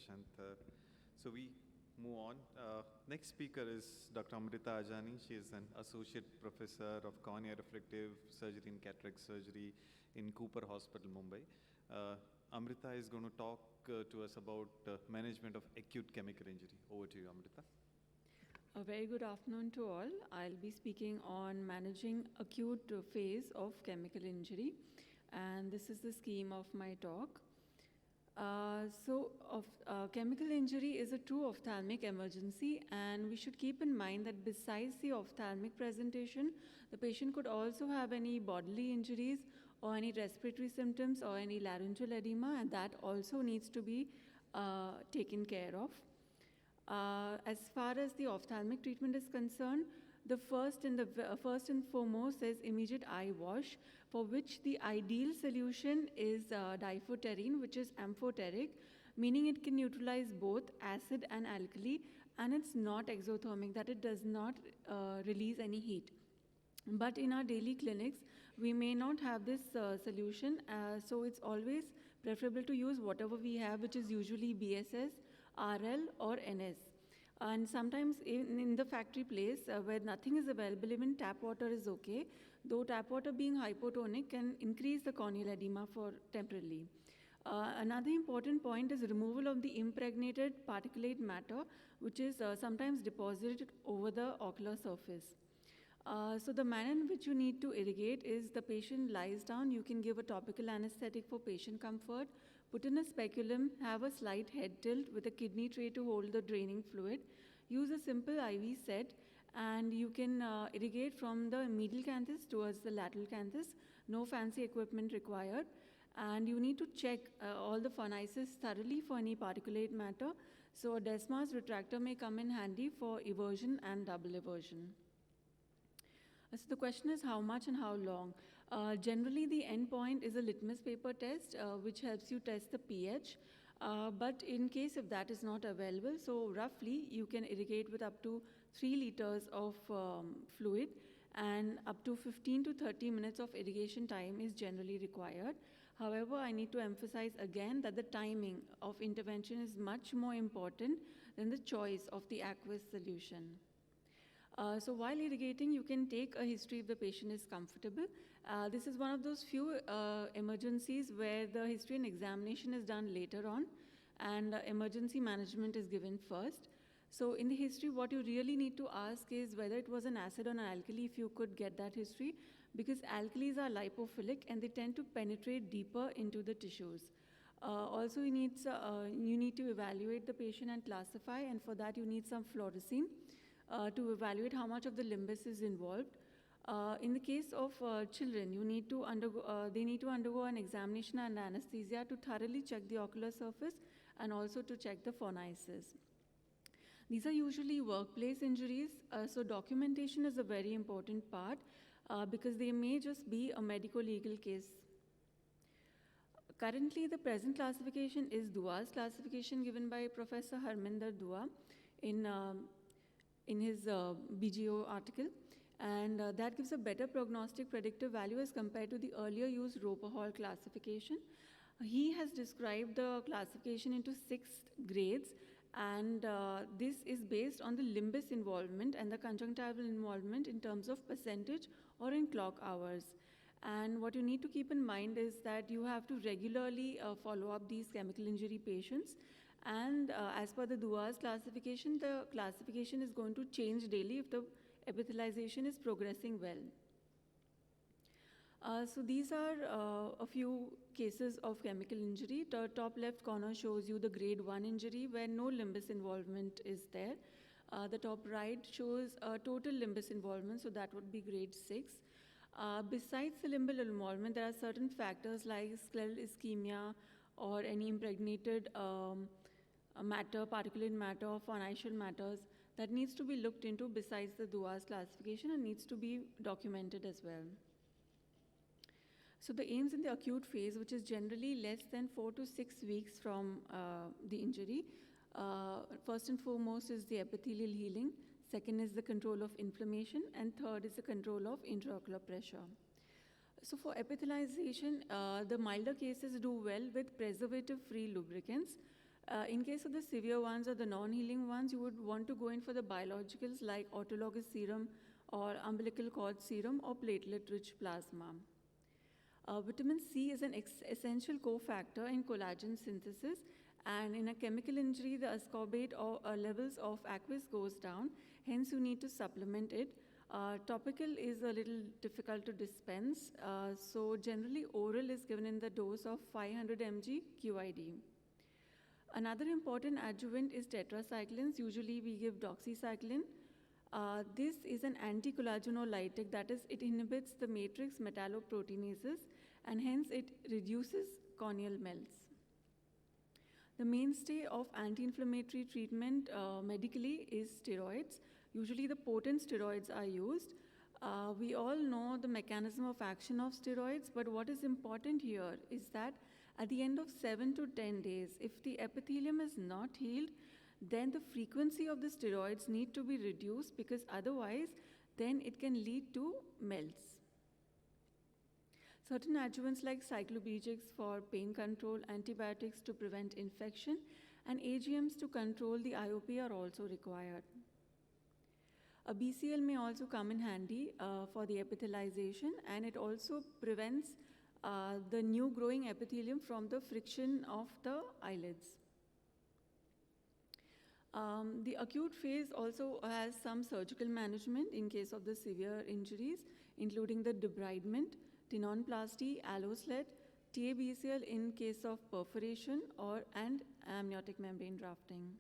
Prashant. So we move on. Next speaker is Dr. Amrita Ajani. She is an associate professor of cornea reflective surgery and cataract surgery in Cooper Hospital, Mumbai. Amrita is going to talk to us about management of acute chemical injury. Over to you, Amrita. A very good afternoon to all. I'll be speaking on managing acute phase of chemical injury, and this is the scheme of my talk. Chemical injury is a true ophthalmic emergency, and we should keep in mind that besides the ophthalmic presentation, the patient could also have any bodily injuries or any respiratory symptoms or any laryngeal edema, and that also needs to be taken care of. As far as the ophthalmic treatment is concerned, the first and foremost is immediate eye wash, for which the ideal solution is diphoterine, which is amphoteric, meaning it can neutralize both acid and alkali, and it's not exothermic, that it does not release any heat. But in our daily clinics, we may not have this solution, so it's always preferable to use whatever we have, which is usually BSS, RL or NS. And sometimes in the factory place where nothing is available, even tap water is okay, though tap water being hypotonic can increase the corneal edema for temporarily. Another important point is removal of the impregnated particulate matter, which is sometimes deposited over the ocular surface. So the manner in which you need to irrigate is the patient lies down, you can give a topical anesthetic for patient comfort, put in a speculum, have a slight head tilt with a kidney tray to hold the draining fluid, use a simple IV set, and you can irrigate from the medial canthus towards the lateral canthus. No fancy equipment required. And you need to check all the phonesis thoroughly for any particulate matter. So a Desmar's retractor may come in handy for eversion and double eversion. So the question is how much and how long. Generally, the endpoint is a litmus paper test, which helps you test the pH. But in case if that is not available, so roughly you can irrigate with up to 3 liters of fluid, and up to 15 to 30 minutes of irrigation time is generally required. However, I need to emphasize again that the timing of intervention is much more important than the choice of the aqueous solution. So while irrigating, you can take a history if the patient is comfortable. This is one of those few emergencies where the history and examination is done later on, and emergency management is given first. So in the history, what you really need to ask is whether it was an acid or an alkali, if you could get that history, because alkalis are lipophilic and they tend to penetrate deeper into the tissues. Also, you need to evaluate the patient and classify, and for that you need some fluorescein to evaluate how much of the limbus is involved. In the case of children, they need to undergo an examination and anesthesia to thoroughly check the ocular surface and also to check the phonesis. These are usually workplace injuries, so documentation is a very important part because they may just be a medico-legal case. Currently, the present classification is Dua's classification given by Professor Harminder Dua in his BGO article, and that gives a better prognostic predictive value as compared to the earlier used Roper Hall classification. He has described the classification into 6 grades, and this is based on the limbus involvement and the conjunctival involvement in terms of percentage or in clock hours. And what you need to keep in mind is that you have to regularly follow up these chemical injury patients. And as per the Dua's classification, the classification is going to change daily if the epithelialization is progressing well. So these are a few cases of chemical injury. The top left corner shows you the grade 1 injury where no limbus involvement is there. The top right shows total limbus involvement, so that would be grade 6. Besides the limbal involvement, there are certain factors like scleral ischemia or any impregnated matter, particulate matter, or phoneal matters that needs to be looked into besides the Dua's classification and needs to be documented as well. So the aims in the acute phase, which is generally less than 4 to 6 weeks from the injury, first and foremost is the epithelial healing, second is the control of inflammation, and third is the control of intraocular pressure. So for epithelialization, the milder cases do well with preservative-free lubricants. In case of the severe ones or the non-healing ones, you would want to go in for the biologicals like autologous serum or umbilical cord serum or platelet-rich plasma. Vitamin C is an essential cofactor in collagen synthesis, and in a chemical injury, the ascorbate or levels of aqueous goes down, hence you need to supplement it. Topical is a little difficult to dispense, so generally oral is given in the dose of 500 mg QID. Another important adjuvant is tetracyclines. Usually we give doxycycline. This is an anticollagenolytic, that is, it inhibits the matrix metalloproteinases and hence it reduces corneal melts. The mainstay of anti-inflammatory treatment medically is steroids. Usually the potent steroids are used. We all know the mechanism of action of steroids, but what is important here is that at the end of 7 to 10 days, if the epithelium is not healed, then the frequency of the steroids need to be reduced, because otherwise then it can lead to melts. Certain adjuvants like cycloplegics for pain control, antibiotics to prevent infection, and AGMs to control the IOP are also required. A BCL may also come in handy for the epithelialization, and it also prevents the new growing epithelium from the friction of the eyelids. The acute phase also has some surgical management in case of the severe injuries, including the debridement, tenonplasty, alloslet, TABCL in case of perforation, and amniotic membrane grafting.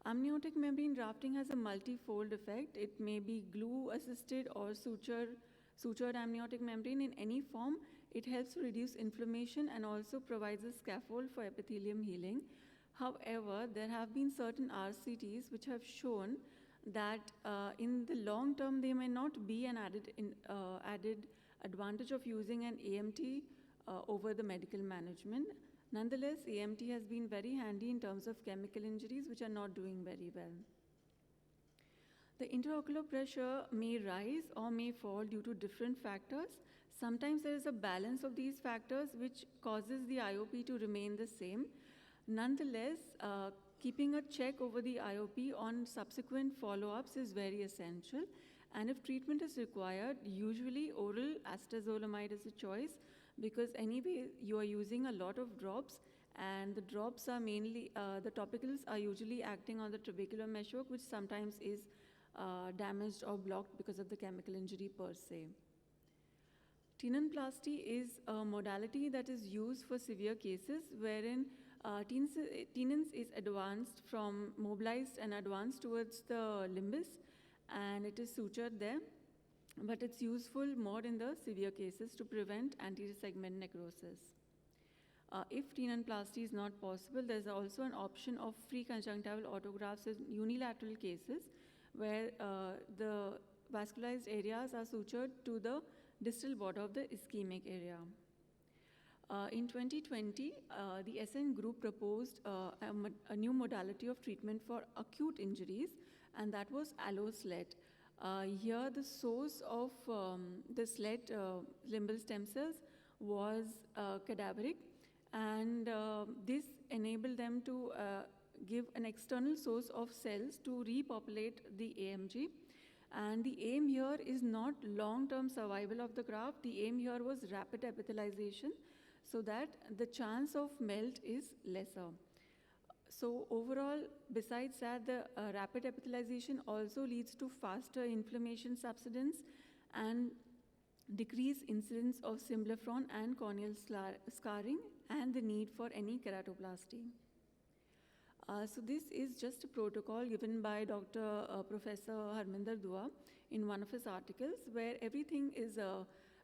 Amniotic membrane grafting has a multifold effect. It may be glue-assisted or sutured amniotic membrane. In any form, it helps to reduce inflammation and also provides a scaffold for epithelium healing. However, there have been certain RCTs which have shown that in the long term, there may not be an added advantage of using an AMT over the medical management. Nonetheless, AMT has been very handy in terms of chemical injuries which are not doing very well. The intraocular pressure may rise or may fall due to different factors. Sometimes there is a balance of these factors which causes the IOP to remain the same. Nonetheless, keeping a check over the IOP on subsequent follow-ups is very essential. And if treatment is required, usually oral acetazolamide is a choice, because anyway you are using a lot of drops, and the drops are mainly, the topicals are usually acting on the trabecular meshwork, which sometimes is damaged or blocked because of the chemical injury per se. Tenonplasty is a modality that is used for severe cases wherein tenons is advanced from mobilized and advanced towards the limbus, and it is sutured there, but it's useful more in the severe cases to prevent anterior segment necrosis. If tenonplasty is not possible, there's also an option of free conjunctival autografts in unilateral cases where the vascularized areas are sutured to the distal border of the ischemic area. In 2020, the SN group proposed a new modality of treatment for acute injuries, and that was alloslet. Here, the source of the SLET limbal stem cells was cadaveric, and this enabled them to give an external source of cells to repopulate the AMG. And the aim here is not long-term survival of the graft. The aim here was rapid epithelialization, so that the chance of melt is lesser. So overall, besides that, the rapid epithelialization also leads to faster inflammation subsidence and decreased incidence of symblepharon and corneal scarring, and the need for any keratoplasty. So this is just a protocol given by Dr. Professor Harminder Dua in one of his articles, where everything is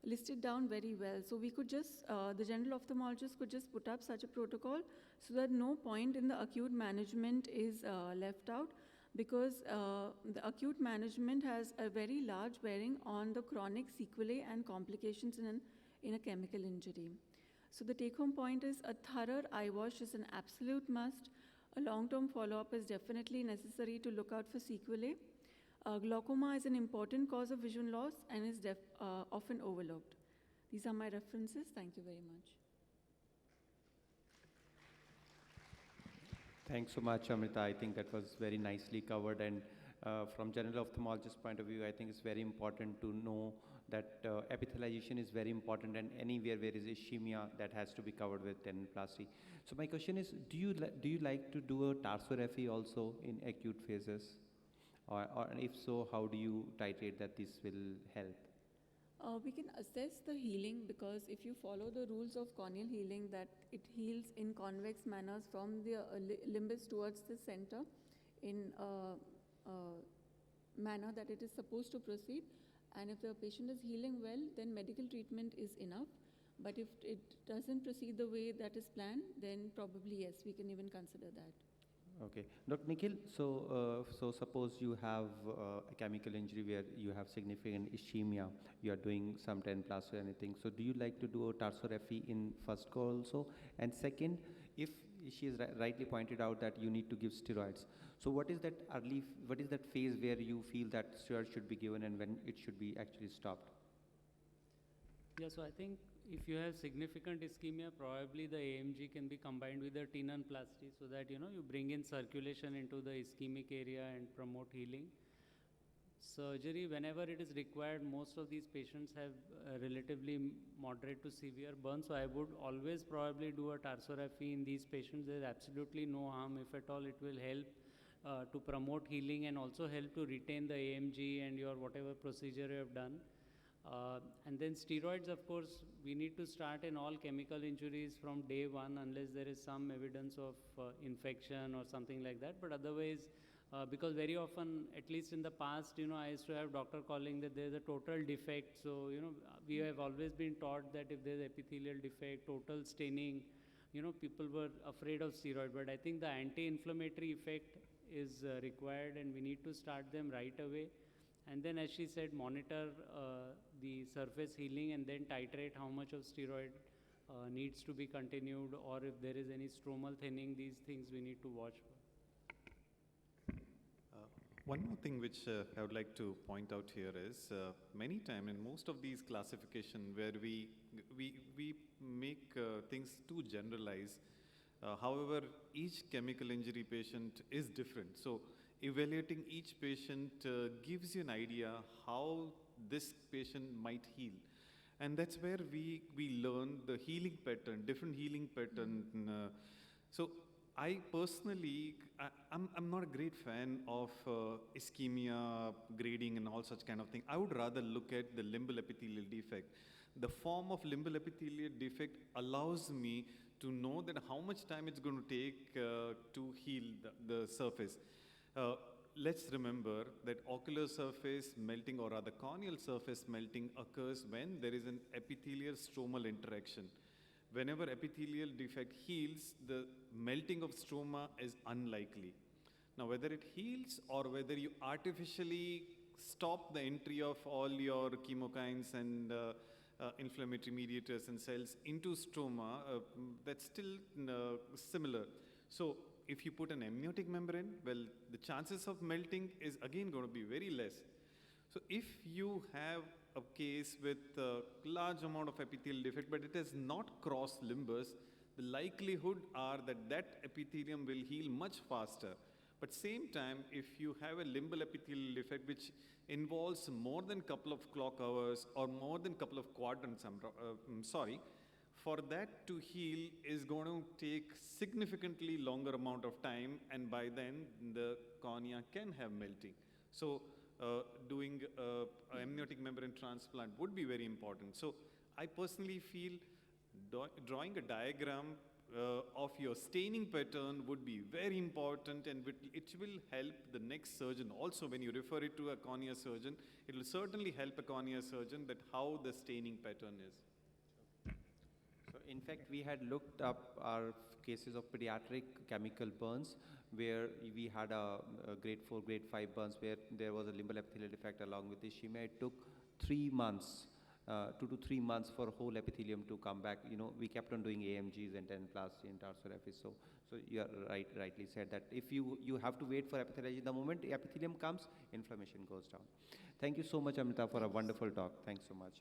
listed down very well. So we could just, the general ophthalmologist could just put up such a protocol so that no point in the acute management is left out, because the acute management has a very large bearing on the chronic sequelae and complications in a chemical injury. So the take-home point is a thorough eye wash is an absolute must. A long-term follow-up is definitely necessary to look out for sequelae. Glaucoma is an important cause of vision loss and is often overlooked. These are my references. Thank you very much. Thanks so much, Amrita. I think that was very nicely covered. And from general ophthalmologist point of view, I think it's very important to know that epithelialization is very important, and anywhere where is ischemia, that has to be covered with tenonplasty. So my question is, do you like to do a tarsorrhaphy also in acute phases? Or if so, how do you titrate that this will help? We can assess the healing because if you follow the rules of corneal healing, that it heals in convex manners from the limbus towards the center in a manner that it is supposed to proceed. And if the patient is healing well, then medical treatment is enough. But if it doesn't proceed the way that is planned, then probably yes, we can even consider that. Okay, Dr. Nikhil, so suppose you have a chemical injury where you have significant ischemia, you are doing some 10 plus or anything. So do you like to do a tarsorrhaphy in first go also? And second, if she has rightly pointed out that you need to give steroids. So what is that phase where you feel that steroids should be given and when it should be actually stopped? Yeah, so I think if you have significant ischemia, probably the AMG can be combined with the tenonplasty so that you bring in circulation into the ischemic area and promote healing. Surgery, whenever it is required, most of these patients have relatively moderate to severe burns, so I would always probably do a tarsorrhaphy in these patients. There is absolutely no harm. If at all, it will help to promote healing and also help to retain the AMG and your whatever procedure you have done. And then steroids, of course, we need to start in all chemical injuries from day one unless there is some evidence of infection or something like that. But otherwise, because very often, at least in the past, I used to have doctor calling that there is a total defect. So, we have always been taught that if there is epithelial defect, total staining, people were afraid of steroid. But I think the anti-inflammatory effect is required and we need to start them right away. And then, as she said, monitor the surface healing and then titrate how much of steroid needs to be continued, or if there is any stromal thinning, these things we need to watch for. One more thing which I would like to point out here is many times in most of these classification where we make things too generalized. However, each chemical injury patient is different. So evaluating each patient gives you an idea how this patient might heal. And that's where we learn the healing pattern, different healing pattern. So I personally, I'm not a great fan of ischemia grading and all such kind of thing. I would rather look at the limbal epithelial defect. The form of limbal epithelial defect allows me to know that how much time it's going to take to heal the surface. Let's remember that ocular surface melting, or rather corneal surface melting, occurs when there is an epithelial stromal interaction. Whenever epithelial defect heals, the melting of stroma is unlikely. Now, whether it heals or whether you artificially stop the entry of all your chemokines and inflammatory mediators and cells into stroma, that's still similar. So, if you put an amniotic membrane, well, the chances of melting is again going to be very less. So if you have a case with a large amount of epithelial defect, but it has not crossed limbus, the likelihood are that that epithelium will heal much faster. But same time, if you have a limbal epithelial defect which involves more than couple of clock hours or more than couple of quadrants, for that to heal is going to take significantly longer amount of time, and by then the cornea can have melting. So doing amniotic membrane transplant would be very important. So I personally feel drawing a diagram of your staining pattern would be very important, and it will help the next surgeon also. When you refer it to a cornea surgeon, it will certainly help a cornea surgeon that how the staining pattern is. In fact, we had looked up our cases of pediatric chemical burns where we had a grade 4, grade 5 burns where there was a limbal epithelial defect along with ischemia. It took 3 months, 2 to 3 months for whole epithelium to come back. We kept on doing AMGs and tenonplasty and tarsorrhaphy. So you are rightly said that if you have to wait for epithelialization, the moment epithelium comes, inflammation goes down. Thank you so much, Amrita, for a wonderful talk. Thanks so much.